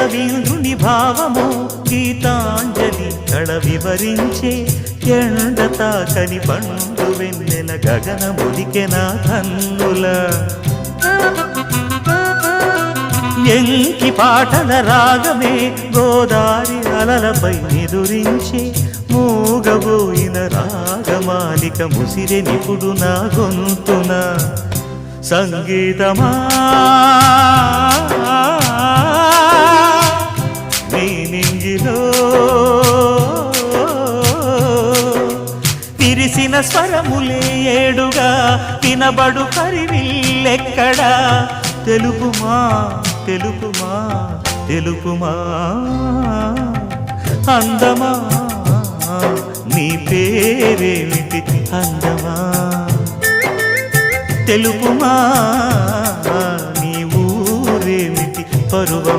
రవీంద్రుని భావము గీతాంజలి కళ వివరించే ఎండ తాకని పండు వెన్నెల గగనముదికెన కన్నుల ఎంకి పాటల రాగమే గోదారి అలలపై నిదురించే మూగబోయిన రాగమాలిక ముసిరె నిపుడు నా గొంతున సంగీతమా నీ నింగిలో విరిసిన స్వరములే ఏడుగా వినబడు కరివిల్లెక్కడా తెలుపుమా తెలుపుమా తెలుపుమా అందమా నీ పేరేమిటి అందమా తెలుపుమా నీ ఊరేమిటి పరువమా